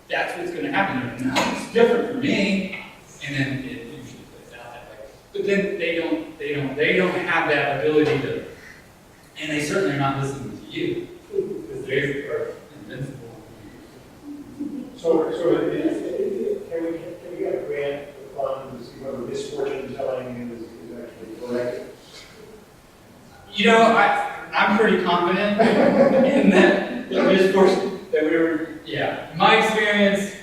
That's what's going to happen. No, it's different for me. And then it usually plays out that way. But then they don't have that ability to, and they certainly are not listening to you because they are invincible. So can we get a grant to fund to see whether misfortune telling is actually correct? You know, I'm pretty confident in that misfortune that we were, yeah. In my experience,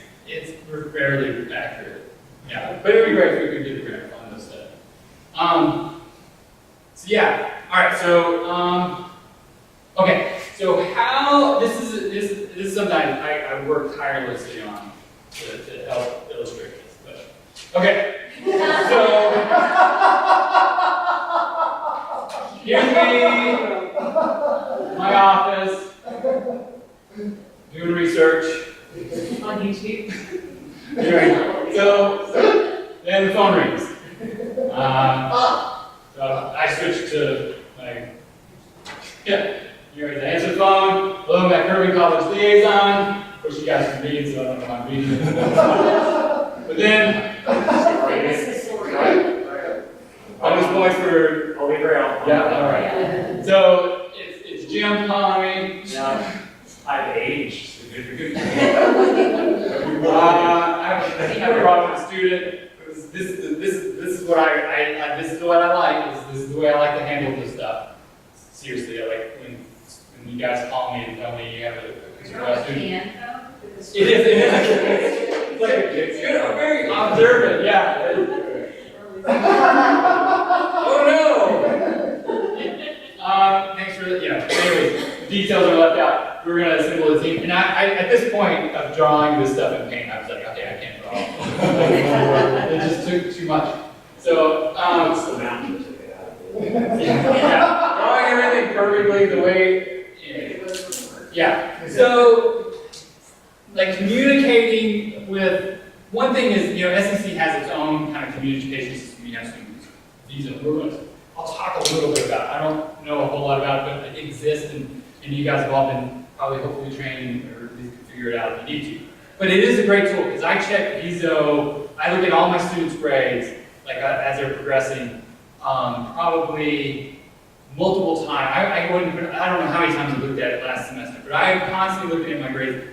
we're fairly accurate. Yeah, but it would be great if we could get a grant on this stuff. So yeah, all right. So okay. So how this is something I work tirelessly on to help illustrate this. But okay. So here's me, my office, doing research On YouTube. So then the phone rings. So I switched to like, yeah, you guys answer the phone. Hello, I'm at Kirby College Liaison. Of course, you guys can read, so I don't know if I'm reading. But then, I was going for Holy Grail. yeah, all right. So it's Jim calling me. Yeah. I've aged significantly. I have a problem with a student. This is what this is what I like. This is the way I like to handle this stuff. Seriously, I like when you guys call me and tell me you have a concern about a student. It is. It's like it's good. I'm very observant. Yeah. Oh no. Thanks for anyways, the details are left out. We're gonna assemble the team, and I at this point of drawing this stuff in paint, I was like, okay, I can't draw. It just took too much. So It's the mountain took it out. yeah, drawing everything perfectly the way. Yeah. So like communicating with one thing is SEC has its own kind of communication system. You have these I'll talk a little bit about it. I don't know a whole lot about it, but it exists, and you guys have all been probably hopefully trained or at least can figure it out if you need to. But it is a great tool because I check VISO. I look at all my students' grades like as they're progressing, probably multiple times. I don't know how many times I looked at it last semester, but I am constantly looking at my grades,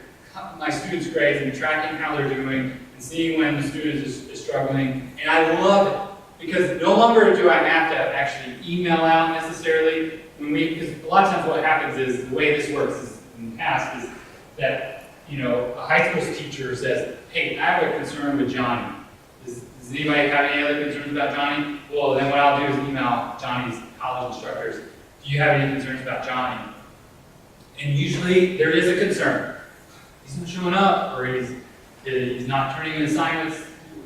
my students' grades, and tracking how they're doing and seeing when the student is struggling. And I love it. Because no longer do I have to actually email out necessarily. Because a lot of times what happens is, the way this works is, in the past, is that a high school teacher says, hey, I have a concern with Johnny. Does anybody have any other concerns about Johnny? Well, then what I'll do is email Johnny's college instructors. Do you have any concerns about Johnny? And usually there is a concern. He's not showing up, or he's not turning in assignments,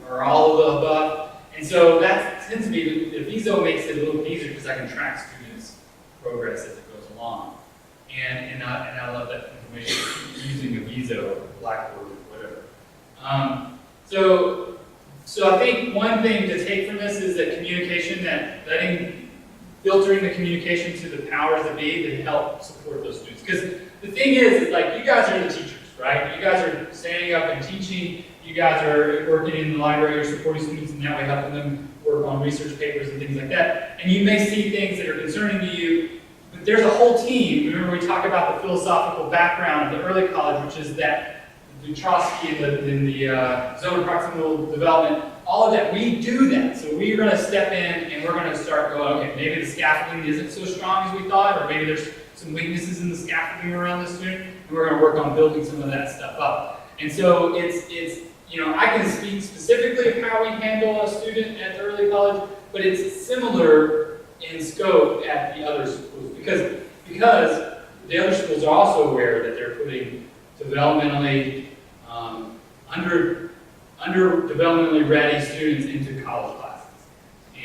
or all of the above. And so that tends to be, the VISO makes it a little easier because I can track students' progress as it goes along. And I love that information using a VISO, Blackboard, or whatever. So I think one thing to take from this is that communication, filtering the communication to the powers that be to help support those students. Because the thing is like you guys are the teachers, right? You guys are standing up and teaching. You guys are working in the library or supporting students in that way, helping them work on research papers and things like that. And you may see things that are concerning to you, but there's a whole team. Remember we talked about the philosophical background of the early college, which is that the Trotsky and the zone of proximal development, all of that, we do that. So we're going to step in and we're going to start going, okay, maybe the scaffolding isn't so strong as we thought, or maybe there's some weaknesses in the scaffolding around the student, and we're going to work on building some of that stuff up. And so it's I can speak specifically of how we handle a student at the early college, but it's similar in scope at the other schools because the other schools are also aware that they're putting developmentally developmentally ready students into college classes.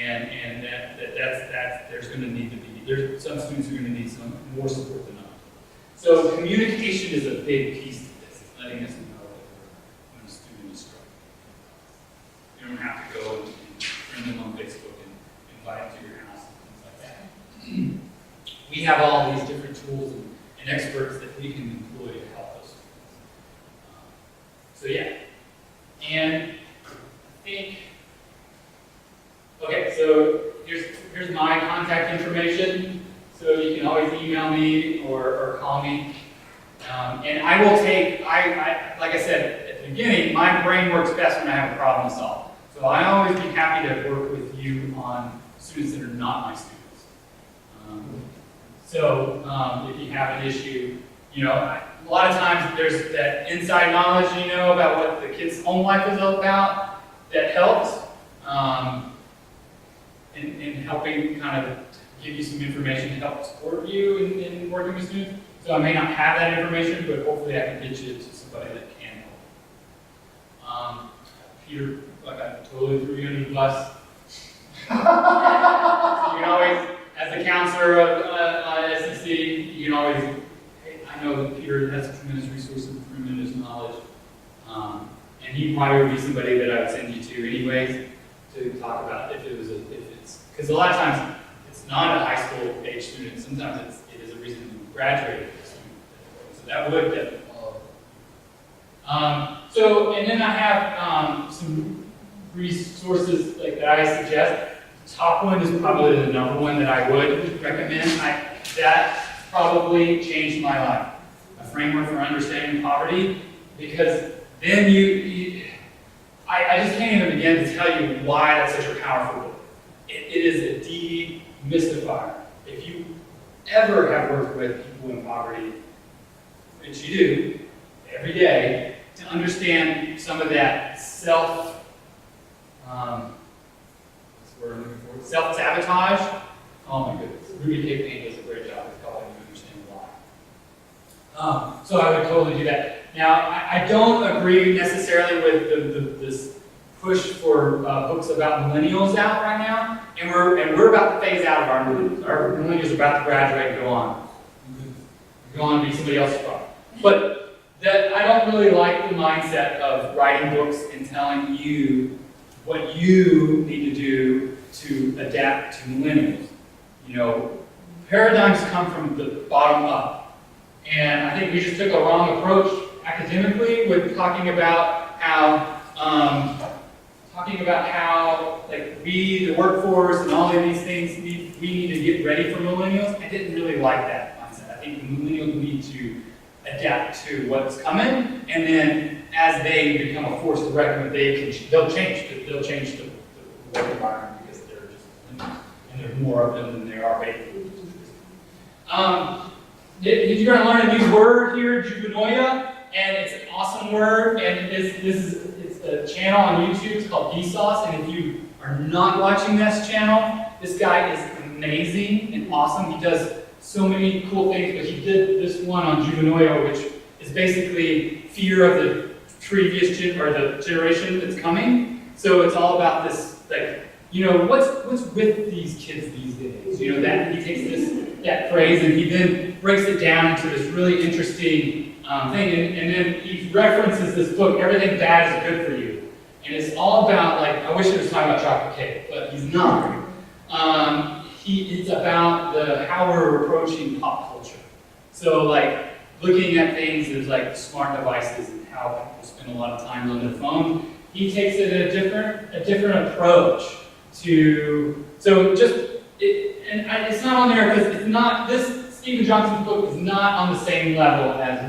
And that's there's going to need to be, there's some students who are going to need some more support than others. So communication is a big piece to this, letting us know that when a student is struggling. You don't have to go and friend them on Facebook and invite them to your house and things like that. We have all these different tools and experts that we can employ to help us. So yeah, and I think, okay, so here's my contact information. So you can always email me or call me. And I will take, like I said at the beginning, my brain works best when I have a problem to solve. So I always be happy to work with you on students that are not my students. If you have an issue, you know, a lot of times there's that inside knowledge, you know, about what the kid's home life is all about that helps in helping kind of give you some information to help support you in working with students. So I may not have that information, but hopefully I can get you to somebody that can help. Peter, like I totally threw you under the bus. So you can always, as the counselor of SEC, you can always, hey, I know that Peter has a tremendous resource and tremendous knowledge. And he probably would be somebody that I would send you to anyways to talk about if it's, because a lot of times it's not a high school age student, sometimes it is a reason to graduate student. So that would definitely follow. And then I have some resources like that I suggest. The top one is probably the number one that I would recommend. That probably changed my life. A framework for understanding poverty, because then I just can't even begin to tell you why that's such a powerful book. It is a demystifier. If you ever have worked with people in poverty, which you do every day, to understand some of that self-sabotage. Oh my goodness. Ruby K. Payne does a great job of helping you understand why. So I would totally do that. Now, I don't agree necessarily with this push for books about millennials out right now, and we're about to phase out of our millennials. Our millennials are about to graduate and go on. Go on and be somebody else's problem. But that I don't really like the mindset of writing books and telling you what you need to do to adapt to millennials. You know, paradigms come from the bottom up. And I think we just took a wrong approach academically with talking about how like we, the workforce, and all of these things, we need to get ready for millennials. I didn't really like that mindset. I think the millennials need to adapt to what's coming, and then as they become a force to reckon with, they'll change the work environment because they're just, and there's more of them than there are baby boomers. Did you learn a new word here, juvenoia? And it's an awesome word, and it's a channel on YouTube. It's called Vsauce, and if you are not watching this channel, this guy is amazing and awesome. He does so many cool things, but he did this one on juvenoia, which is basically fear of the previous the generation that's coming. So it's all about this, like, you know, what's with these kids these days? You know, that he takes that phrase and he then breaks it down into this really interesting thing, and then he references this book, Everything Bad is Good for You. And it's all about, like, I wish he was talking about chocolate cake, but he's not. It's about how we're approaching pop culture. So, like, looking at things as, like, smart devices and how people spend a lot of time on their phone. He takes it a different approach to, so just, it's not on there because it's not, this Stephen Johnson's book is not on the same level as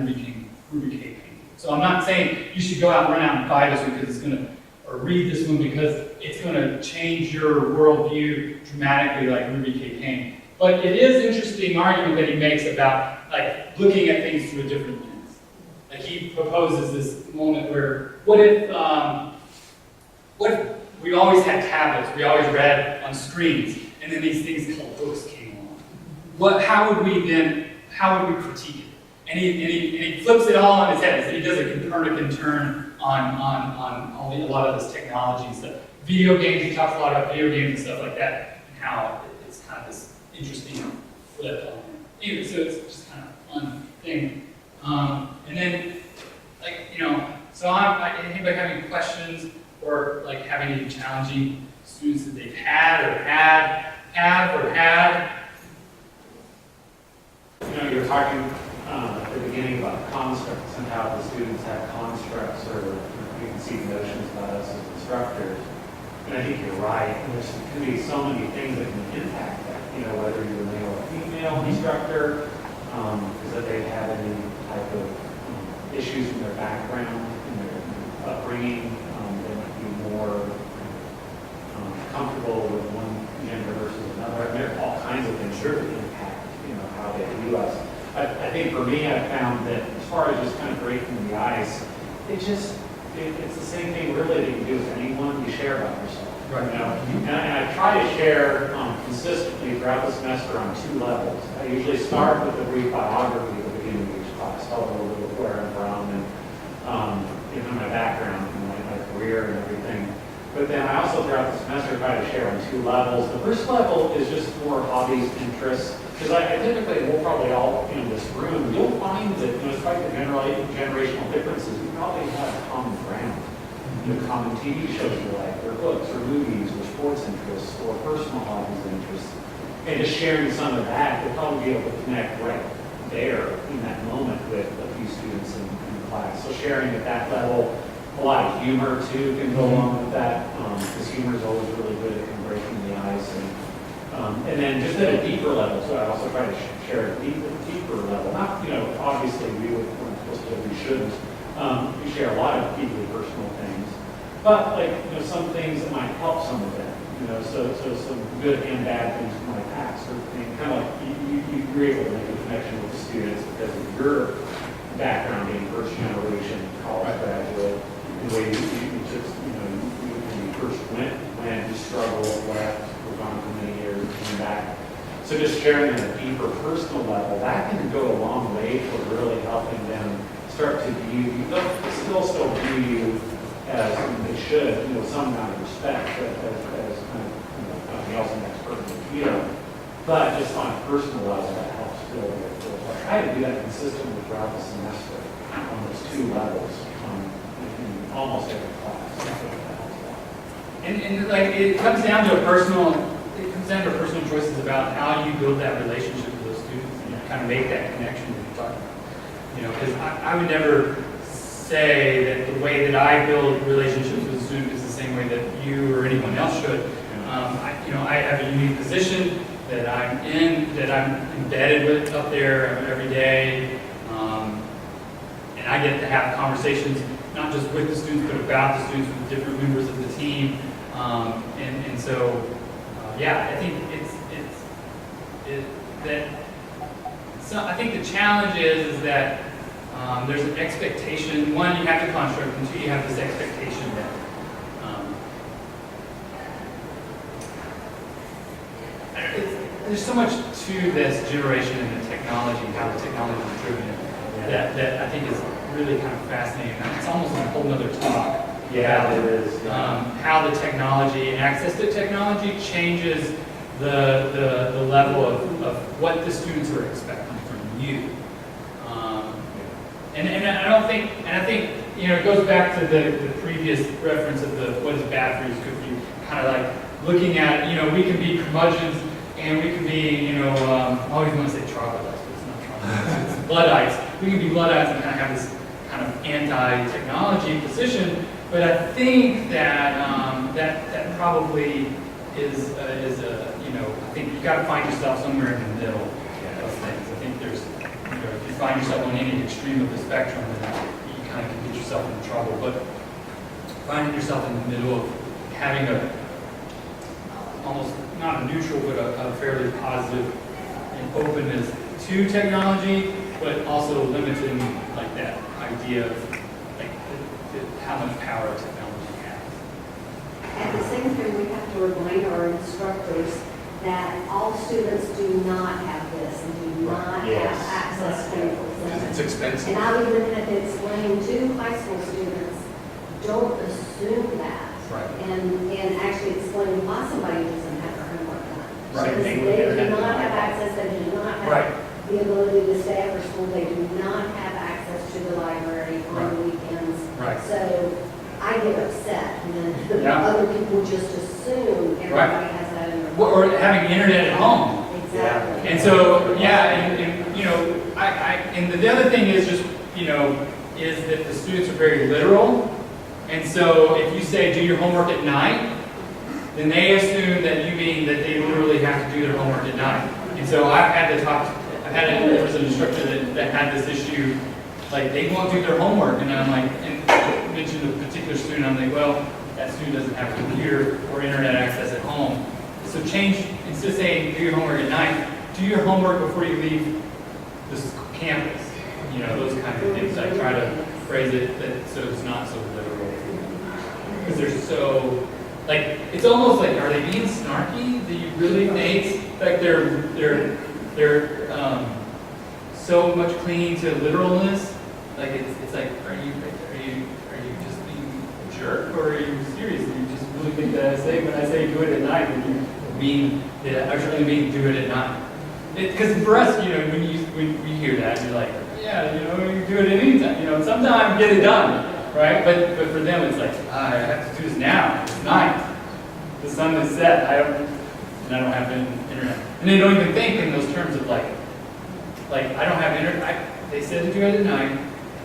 Ruby K. Payne. So I'm not saying you should go out and run out and buy this one because it's going to, or read this one because it's going to change your worldview dramatically like Ruby K. Payne. But it is an interesting argument that he makes about, like, looking at things through a different lens. Like, he proposes this moment where, what if we always had tablets, we always read on screens, and then these things called books came along? How would we critique it? And he flips it all on his head. He does a compare and turn on a lot of this technology and stuff. Video games, he talks a lot about video games and stuff like that, and how it's kind of this interesting flip on it. Anyway, so it's just kind of a fun thing. And then, like, so anybody have any questions or like have any challenging students that they've had or had? You're talking at the beginning about constructs and how the students have constructs or preconceived notions about us as instructors. And I think you're right. There's going to be so many things that can impact that. Whether you're a male or female instructor, is that they have any type of issues in their background, in their upbringing. They might be more comfortable with one gender versus another. And there are all kinds of things that impact, how they view us. I think for me, I found that as far as just kind of breaking the ice, it's the same thing really that you do with anyone. You share about yourself. Right. And I try to share consistently throughout the semester on 2 levels. I usually start with a brief biography at the beginning of each class, tell them a little bit of where I'm from and my background and my career and everything. But then I also throughout the semester try to share on 2 levels. The first level is just more hobbies, interests. Because I typically, we'll probably all in this room, you'll find that despite the generational differences, we probably have common ground. Common TV shows you like, or books, or movies, or sports interests, or personal hobbies and interests. And just sharing some of that, you'll probably be able to connect right there in that moment with a few students in the class. So sharing at that level, a lot of humor too can go along with that, because humor is always really good at kind of breaking the ice. And then just at a deeper level, so I also try to share at a deeper level. Not, obviously we're supposed to, we shouldn't. We share a lot of deeply personal things, but like, some things that might help some of them, so some good and bad things from my past, or kind of like you're able to make a connection with the students because of your background being first generation college graduate, the way you took, when you first went, you struggled, left, were gone for many years, came back. So just sharing at a deeper personal level, that can go a long way for really helping them start to view you. They'll still view you as they should, some amount of respect as kind of something else an expert in the field. But just on a personal level, that helps build their I try to do that consistently throughout the semester on those 2 levels in almost every class. And like it comes down to personal choices about how you build that relationship with those students and kind of make that connection that you're talking about. Because I would never say that the way that I build relationships with students is the same way that you or anyone else should. I have a unique position that I'm in, that I'm embedded with up there every day, and I get to have conversations not just with the students, but about the students with different members of the team, and so I think I think the challenge is that there's an expectation. One, you have the construct, and 2, you have this expectation that there's so much to this generation and the technology, how the technology is driven it, that I think is really kind of fascinating. It's almost like a whole other talk. Yeah, it is. How the technology and access to technology changes the level of what the students are expecting from you. And I think it goes back to the previous reference of the what is bad for you is good for you. Kind of like looking at we can be curmudgeons and we can be I always want to say troglodytes, but it's not troglodytes, it's Luddites. We can be Luddites and kind of have this kind of anti-technology position. But I think that that probably is I think you've got to find yourself somewhere in the middle of things. I think there's if you find yourself on any extreme of the spectrum, then you kind of can get yourself into trouble. But finding yourself in the middle of having almost not a neutral, but a fairly positive and openness to technology, but also limiting like that idea of like how much power technology has. At the same time, we have to remind our instructors that all students do not have this and do not have access to it. It's expensive. And I would even have to explain to high school students don't assume that. Right. And actually explain why somebody doesn't have their homework done. Right. Because Same thing with they do internet. not have access, they do not have Right. the ability to stay after school, they do not have access to the library on the weekends. Right. So I get upset when Yeah. other people just assume everybody has that in their. Or having internet at home. Exactly. And so, yeah, and you know, and the other thing is just, you know, is that the students are very literal. And so if you say, do your homework at night, then they assume that you mean that they literally have to do their homework at night. And so I've had to talk, there was an instructor that had this issue, like they won't do their homework. And I'm like, and I mentioned a particular student, I'm like, well, that student doesn't have a computer or internet access at home. So change, instead of saying do your homework at night, do your homework before you leave this campus. You know, those kinds of things. I try to phrase it that so it's not so literal. Because they're so, like, it's almost like, are they being snarky? Do you really think, like they're so much clinging to literalness? Like it's like, are you just being a jerk, or are you serious? Do you just really think that when I say do it at night, then you mean that I really mean do it at night? Because for us, you know, when we hear that, you're like, yeah, you know, you do it anytime, you know, sometime get it done, right? But for them, it's like, I have to do this now. It's night. The sun is set. I don't have internet, and they don't even think in those terms of like I don't have internet. They said to do it at night,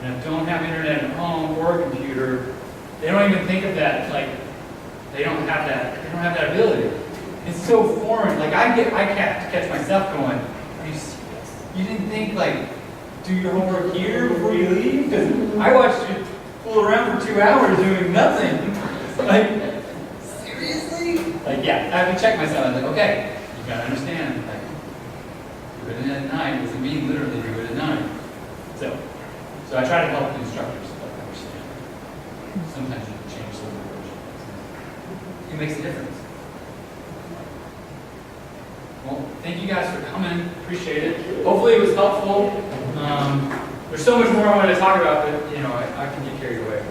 and I don't have internet at home or a computer. They don't even think of that. Like they don't have that. They don't have that ability. It's so foreign. Like I catch myself going, are you serious? You didn't think like do your homework here before you leave? Because I watched you fool around for 2 hours doing nothing. Like seriously? Like yeah, I have to check myself. I was like, okay, you gotta understand. Like do it at night doesn't mean literally do it at night. So I try to help the instructors like understand. Sometimes you can change some approach. It makes a difference. Well, thank you guys for coming. Appreciate it. Hopefully it was helpful. There's so much more I wanted to talk about, but you know, I can get carried away.